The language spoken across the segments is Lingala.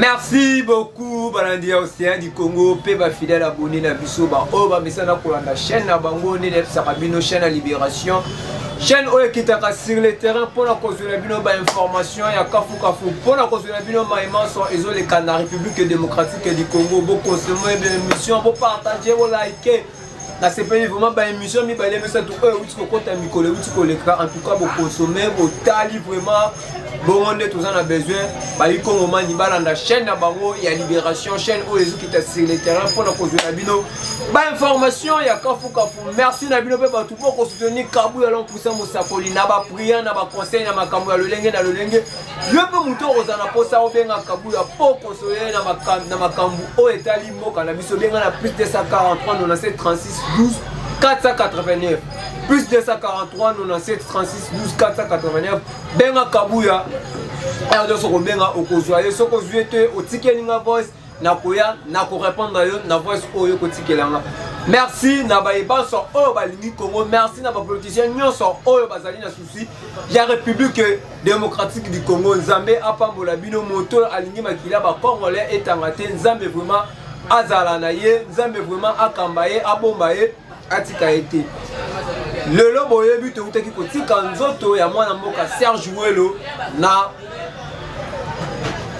Merci beaucoup Balandia Océan du Congo, Peba fidèle abonné na biso ba o ba mesana ko la chaîne na bango ne def sakabino chaîne à Libération. Chaîne oyo kitaka sur le terrain pour la cause de la bino ba information ya kafu pour la cause de la bino maïman sont ezo les Canada République démocratique du Congo bo consommer de émission bo partager bo liker. Na CPI vraiment ba émission mi ba les message tout oyo uti ko kota mikolo uti ko l'écran en tout cas bo consommer bo tali vraiment. Bon, on est tous en a besoin. Bah, il comme moment ni balanda chaîne à bango, il y a Libération, chaîne où les qui est sur le terrain pour la cause de Nabino. Bah, information, il y a Kafou. Merci Nabino pour tout pour soutenir Kabou et l'on pousser mon sapoli. Naba prière, naba conseil, naba Kabou à le lengue, na le lengue. Je peux monter aux anaposa au bien à Kabou à pour consoler naba Kabou au état limo quand la biso bien à plus de 143 97 36 12 489. Plus 243 97 36 12 489 benga kabuya erde soko benga okozwaye soko zuete otikelinga voice nakoya nako répondre yo na voice oyo kotikelanga. Merci na baïba so oyo balingi Congo, merci na ba politicien nyonso oyo bazali na souci ya République démocratique du Congo. Nzambe apambola bino moto alingi makila ba congolais etanga te, nzambe vraiment azala na ye, nzambe vraiment akambaye abombaye atika été. Le lobo yebi te utaki kotika nzoto ya mwana mboka Serge Ouelo na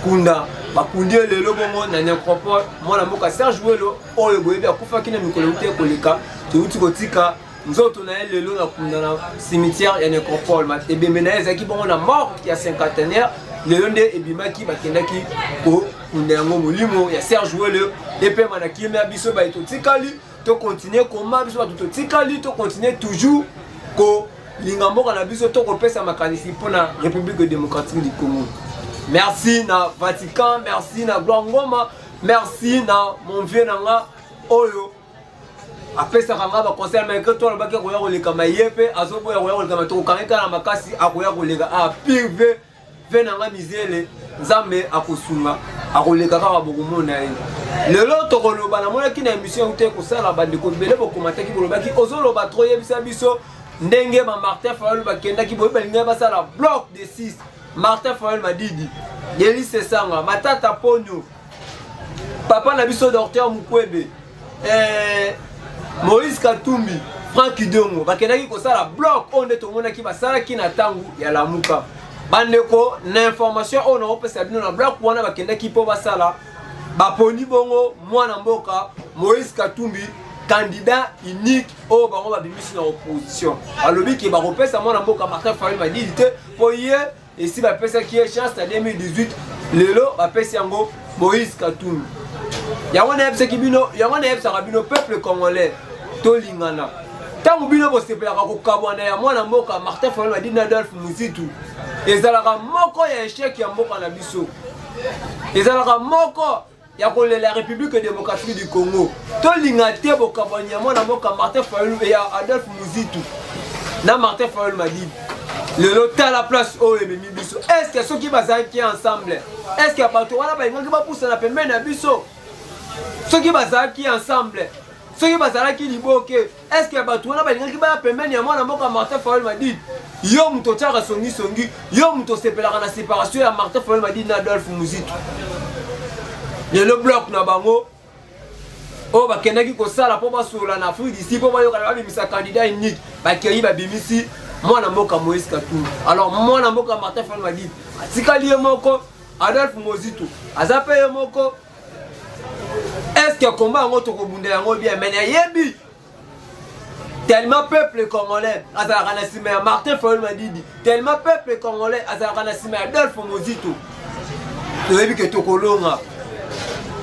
kunda bakundi le lobo mo na necropole mwana mboka Serge Ouelo oyo boyebi akufa kina mikolo ute koleka te uti kotika nzoto na ye lelo na kunda na cimetière ya necropole matebembe na ezaki bongo na mort ya cinquantenaire lelo nde ebimaki bakendaki ko kunda yango molimo ya Serge Ouelo epe manaki me biso ba etotikali to continuer comment biso ba to tikali to continuer toujours ko lingamboka na biso to ko pesa makanisi pour la République démocratique du Congo. Merci na Vatican, merci na Glangoma, merci na mon vieux nanga oyo apesa kanga ba conseil mais que to le baki ko ya ko leka mayepe azobo ya ko leka to kanga na makasi akoya ko leka a pire venanga mizele nzambe akosunga akoleka kaka bokomona ye lelo tokoloba na mona kina émission ute kosala bandeko bele bokomataki bolobaki ozoloba trop yebisa biso ndenge ba Martin Fayulu bakendaki boye balinga basala bloc de 6 Martin Fayulu Madidi Yelise Sanga Matata Ponyo papa na biso docteur Mukwebe Moïse Katumbi Franck Idongo bakendaki kosala bloc onde tomona ki basala ki na tangu ya lamuka bandeko na information on a opesa bino na bloc wana bakendaki po basala baponi bongo mwana mboka Moïse Katumbi candidat unique au bango babimisi na opposition alobi ki bakopesa mwana mboka Martin Fayulu Madidi te po ye et si bapesa ki chance en 2018 lelo bapesa yango Moïse Katumbi yango na yebisa ki bino yango na yebisa bino peuple congolais to lingana tangu bino bosepelaka kokabwana ya mwana mboka Martin Fayulu Madidi na Adolphe Muzitu ezalaka moko ya échec ya mboka na biso ezalaka moko ya kolela République démocratique du Congo to linga te bokabwani ya mwana mboka Martin Fayulu ya Adolphe Muzitu na Martin Fayulu Madidi lelo ta la place oyo ememi biso. Est-ce que ceux qui bazalaki ensemble est-ce que bato wana balingaki bapusa na pembeni na biso ceux qui bazalaki ensemble ceux qui bazalaki liboke est-ce que bato wana balingaki baya pembeni ya mwana mboka Martin Fayulu Madidi yo muto tiaka songi yo muto sepelaka na séparation ya Martin Fayulu Madidi na Adolphe Muzitu le bloc na bango o bakendaki kosala po basola na Afrique d'ici po bayoka na babimisa candidat unique bakei babimisi mwana mboka Moïse Katumbi. Alors mwana mboka Martin Fayulu Madidi atikali ye moko Adolphe Muzitu azape ye moko. Est-ce que combat yango tokobunda yango bien mais yebi tellement peuple congolais azalaka na nsima ya Martin Fayulu Madidi tellement peuple congolais azalaka na nsima ya Adolphe Muzitu toyebi ke tokolonga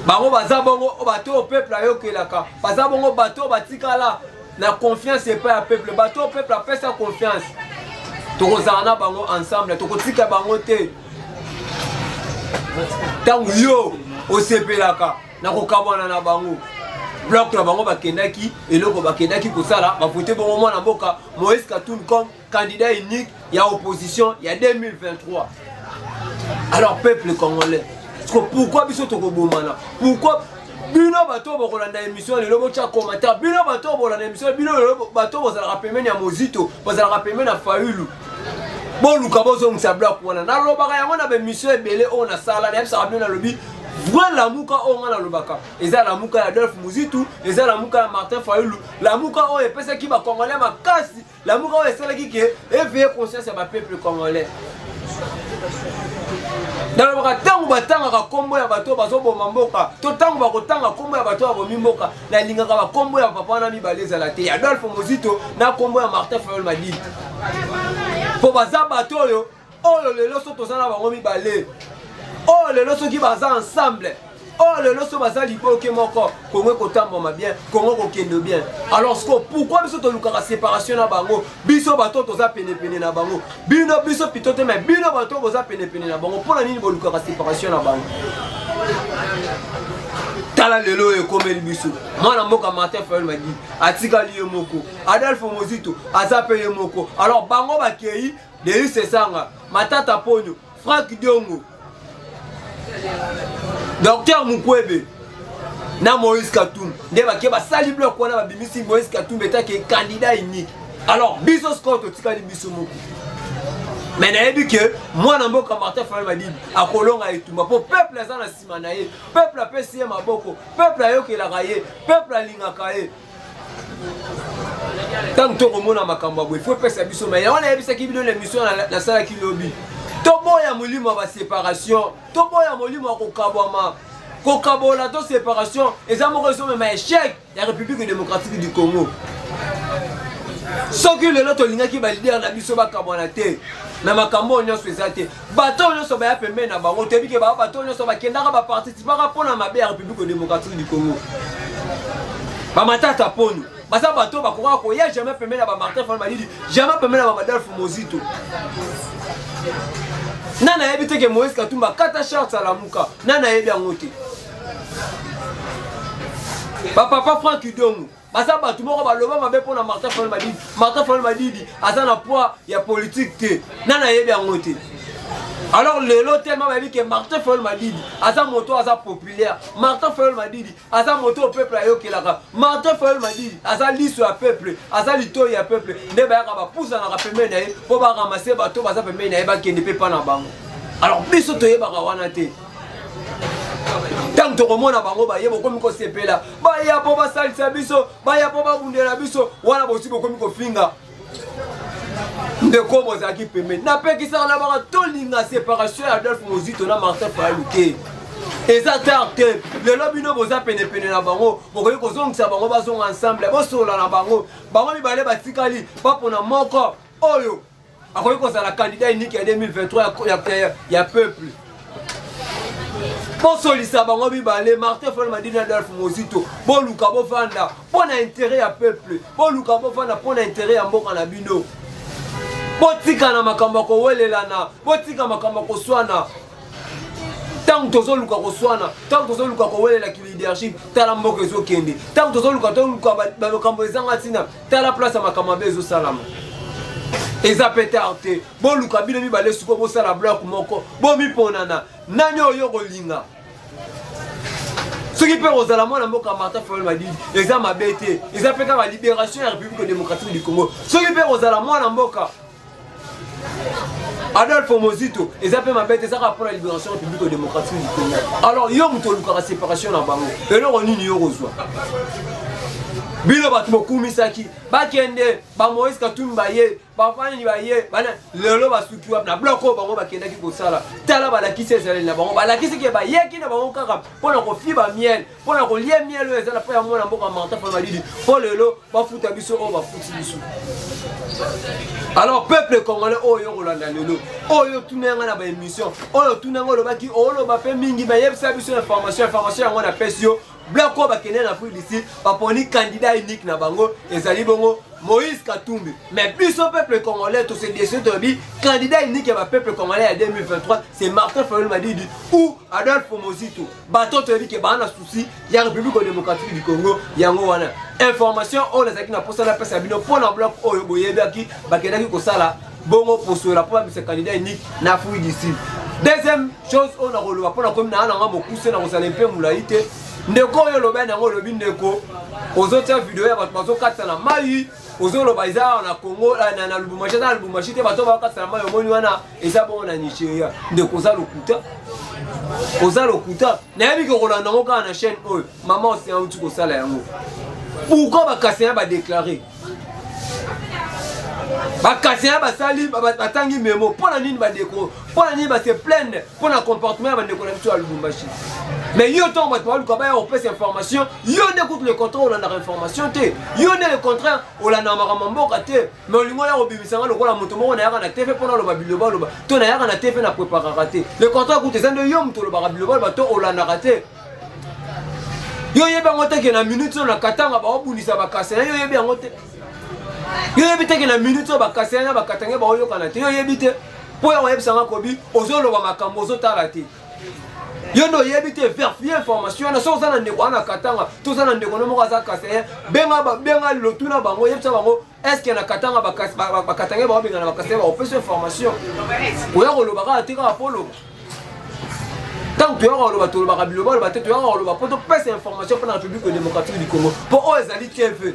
bango baza bongo bato au peuple ayokelaka baza bongo bato batikala na confiance et pas à peuple bato au peuple apesa confiance tokozala na bango ensemble tokotika bango te tangu yo osepelaka na kokabwana na bango bloc na bango bakendaki eloko bakendaki kosala bafote bongo mwana mboka Moïse Katumbi comme candidat unique ya opposition ya 2023. Alors peuple congolais pourquoi biso tokobomana pourquoi bino bato bokolanda émission lelo botia commentaire bino bato bolanda émission bino bato bozalaka pembeni ya Mozito bozalaka pembeni ya Fayulu boluka bozongisa bloc wana nalobaka yango na bemission ebele oyo nasala na yebisaka bino nalobi vrai lamuka on a lobaka eza lamuka ya Adolphe Muzitu eza lamuka ya Martin Fayulu lamuka o epesa ki ba congolais makasi lamuka o esala ki ke éveiller conscience ya ba peuple congolais dans le tango batanga ka kombo ya bato bazoboma mboka to tango bakotanga kombo ya bato abomi mboka na lingaka ba kombo ya papa na mibaleza la te Adolphe Muzitu na kombo ya Martin Fayulu Madidi po baza bato oyo lelo so tozana bango mibale lelo soki baza ensemble lelo so baza liboke moko Congo kotamboma bien Congo kokendo bien alors pourquoi biso tolukaka séparation na bango biso bato toza pene na bango biso pitote mais bino bato boza pene na bango mpona nini bolukaka séparation na bango tala lelo ekomeli biso mwana mboka Martin Fayulu Madidi atikali ye moko Adolphe Muzitu aza pe ye moko alors bango bakei Denis Esanga Matata Ponyo Frank Diongo Docteur Mukwebe na Moïse Katumbi nde bake basali bloc wana babimisi Moïse Katumbi etaki candidat unique alors biso Scott otikali biso moko mais nayebi ke mwana mboka Martin Fayulu Madidi akolonga etumba po peuple aza na nsima na ye peuple apesi ye maboko peuple ayokelaka ye peuple alingaka ye tant tokomona makambo boye faut pesa biso mais wana yebisaki bino l'émission na sala ki lobi toboya molimo ba séparation toboya molimo kokabwama kokabola to séparation eza moko so même échec ya République démocratique du Congo soki lelo tolingaki ba leader na biso bakabwana te na makambo nyonso eza te bato nyonso baya pembeni na bango tebike ba bato nyonso bakendaka baparticipaka mpona mabe ya République démocratique du Congo Matata Ponyo baza bato bakoka koya jamais pembeni na Martin Fayulu Madidi jamais pembeni na Adolphe Muzitu nana yebi teke Moïse Katumbi kata charte à la muka nana yebi yango te papa Frank Diongo baza bato moko baloba mabe mpona Martin Fayulu Madidi Martin Fayulu Madidi aza na poids ya politique te nana yebi yango te alors lelo tellement babi que Martin Fayulu Madidi aza moto aza populaire Martin Fayulu Madidi aza moto au peuple ayokelaka Martin Fayulu Madidi aza liso ya peuple aza litoyi ya peuple nde bayaka bapusa na pembeni na ye po baramase bato baza pembeni na ye bakende mpe pa na bango alors biso toyebaka wana te tant tokomona bango baye bokomi kosepela baya po basalisa biso baya po babundela biso wana bosi bokomi kofinga ndeko bozaki pembeni napekisaka na baka tolinga séparation ya Adolphe Muzitu na Martin Fayulu te eza tard te lelo bino boza pene na bango bokoki kozongisa bango bazonga ensemble bosola na bango mibale batikali bapona moko oyo akoki kozala candidat unique ya 2023 ya peuple bosolisa bango mibale Martin Fayulu Madidi na Adolphe Muzitu boluka bofanda mpona intérêt ya peuple boluka bofanda mpona intérêt ya mboka na bino botika na makambo kowelelana botika makambo koswana tant tozoluka koswana tant tozoluka kowelela ki leadership tala mboka ezokende tant tozoluka makambo ezanga ntina tala place ya makambo abe ezosalama eza pete arte boluka bino mibale suko bosala bloc moko bomiponana nani oyo kolinga soki mpe kozala mwana mboka Martin Fayulu Madidi eza mabe te eza mpe kaka libération ya République démocratique du Congo soki mpe kozala mwana mboka Adolphe Muzitu eza mpe mabe te ezaka mpona libération ya République démocratique du Congo alors yo moto olukaka séparation na bango eloko nini yo kozwa bino bato bokumisaki bakende Moïse Katumbi baye bafani baye bana lelo basuki wapi na bloc oyo bango bakendaki kosala tala balakisi ezaleli na bango balakisi ke bayeki na bango kaka mpona kofiba miel mpona kolia miel oyo ezala mpo ya mwana mboka Martin Fayulu Madidi mpo lelo bafuta biso oyo bafuti biso alors peuple congolais oyo kolanda lelo oyo tunenga na baémission oyo tunenga olobaki oloba mpe mingi bayebisa biso information yango na pesi yo bloc oyo bakende na Afrique d'ici baponi candidat unique na bango ezali bongo Moïse Katumbi mais biso peuple congolais to se décide de candidat unique ya peuple congolais à 2023 c'est Martin Fayulu Madidi ou Adolphe Muzitu bato to ke bana souci ya République démocratique du Congo yango wana information on les akina posa la pesa bino pona bloc oyo boyebaki bakendaki kosala bongo posola po ba candidat unique na Afrique d'ici deuxième chose on a relevé pona comme na nga mokuse na kosala mpe mulaite ndeko oyo loba nango lobi ndeko ozotia video ya bato bazokatisa na mai ozoloba eza na Congo na Lubumbashi te bato bakatisa na mai omoni wana eza bongo na Nigeria ndeko za lokuta oza lokuta nayebi ke kolanda yango kaka na chaîne oyo mama osenga uti kosala yango pourquoi bakasenya badéclare bakasenya basali batangi memo mpona nini badeko mpona nini base plaindre mpona comportement ya bandeko na biso ya Lubumbashi mais yo ntango bato baluka baya kopesa information yo nde kutu le contraire olandaka information te yo nde le contraire olandaka makambo mboka te mais olingo ya kobimisanga lokola moto moko nayaka na tv mpona oloba biloba oloba to nayaka na tv na préparaka te le contraire kutu eza nde yo moto olobaka biloba oloba to olandaka te yo yebi yango te ke na minute oyo na katanga baobundisa bakasenya yo yebi yango te yo yebi te ke na minute oyo bakasenya na bakatange baoyokana te yo yebi te mpo ya koyebisanga kobi ozoloba makambo ozotala te yo nde oyebi te verifie information wana so oza na ndeko wana katanga to oza na ndeko no moko aza kasenya benga lotu na bango oyebisa bango estce na katanga bakatange baobengana bakasenya baopesa information oya koloba kaka te kaka poloba tant que tu as le bateau, tu as le bateau, tu as information pour la République démocratique du Congo. Pour eux, ils allaient TV.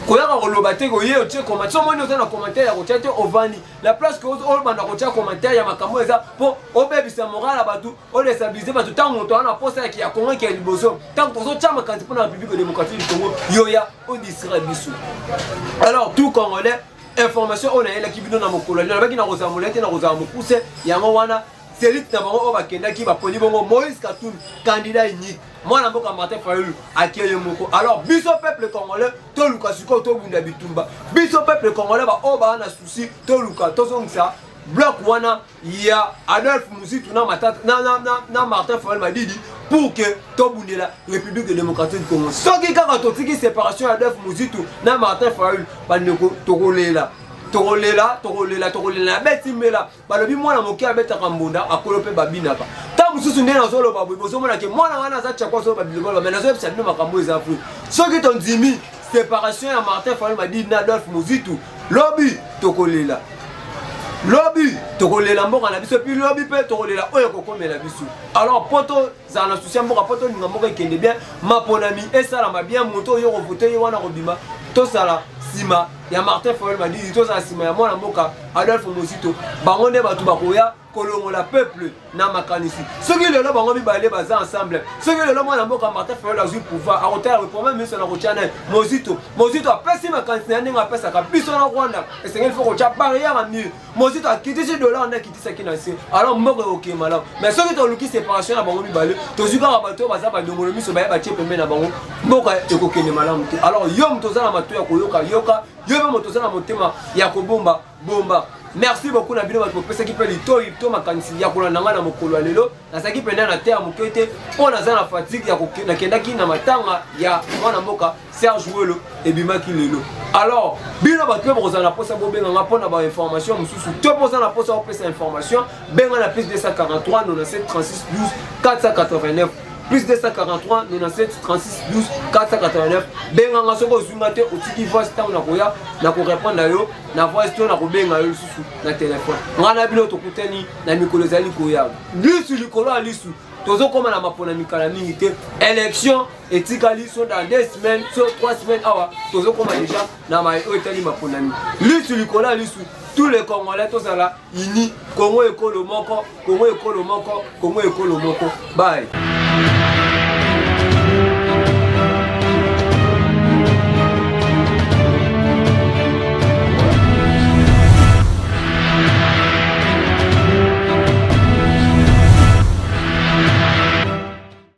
Quand on a le bateau, il y a un commentaire. Si on a un commentaire, il y a un ovani. La place que on a un commentaire, il y a un commentaire pour obéir sa morale à bateau, on les stabiliser parce que tant qu'on a posé qu'il y a Congo qui est liboso, tant qu'on a un candidat pour la République démocratique du Congo, il y a un distribution. Alors tout Congolais. Information on a eu qui vient dans mon colonie on a qui na rosamolete na rosamokuse yango wana selite na bango bakenda ki ba poni bongo Moïse Katumbi candidat unique moi na mboka Martin Fayulu akeye moko alors biso peuple congolais to luka siko to bunda bitumba biso peuple congolais ba oba na souci to luka to songisa bloc wana ya Adolphe Muzitu na matata na Martin Fayulu madidi pour que to bundela République démocratique du Congo soki kaka totiki séparation ya Adolphe Muzitu na Martin Fayulu bandeko tokolela betimela balobi mwana moke abetaka mbunda akolope babinaka ta mususu nde nazoloba boye bozomona ke mwana wana aza tshakwa so babiloba mais nazoyebisa bino makambo eza fri soki tondimi séparation ya Martin Fayulu madidi na Adolphe Muzitu lobi tokolela mboka na biso puis lobi pe tokolela oyo kokomela biso alors poto za na souci mboka poto ninga mboka ikende bien maponami esala mabien moto oyo kovote ye wana kobima to sala sima ya Martin Fayulu madidi to sala sima ya mwana mboka Adolphe Muzitu bango nde bato bakoya kolongola peuple na makanisi soki lelo bango mibale baza ensemble soki lelo mwana mboka Martin Fayulu azwi pouvoir akotala le premier ministre na kotia na Muzitu apesi makanisi na ndenge apesaka biso na Rwanda esengeli fo kotia barrière ya mur Muzitu akitisi dollar nde akitisaki na se alors mboka ekokee malamu mais soki toluki séparation na bango mibale tozwi kaka bato baza bandongolo miso baye batie pembe na bango mboka ekokende malamu te alors yo moto oza na mato ya koyoka yoka yo mpe moto oza na motema ya kobomba bomba. Merci beaucoup na bino bato pesa ki pe litoi to makanisi ya kolanda nga na mokolo lelo nasaki penda na terre mokete po naza na fatigue ya kokenda kendaki na matanga ya mwana mboka Serge Welo ebimaki lelo alors bino bato boza na posa bobenga nga pona ba information mususu to posa na posa opesa information benga na plus 243 97 36 12 489 plus 243 97 36 12 489 benga nga soko zunga te otiki voice tango na koya na ko répondre yo na voice to na ko benga yo susu na téléphone ngana bino to kuteni na mikolo zali koya lisu likolo alisu tozo koma na mapona mikala mingi te élection etikali so dans 2 semaines so 3 semaines awa tozo koma déjà na ma etali mapona mi lisu likolo alisu tous les Congolais tous là ini Congo ekolo moko bye.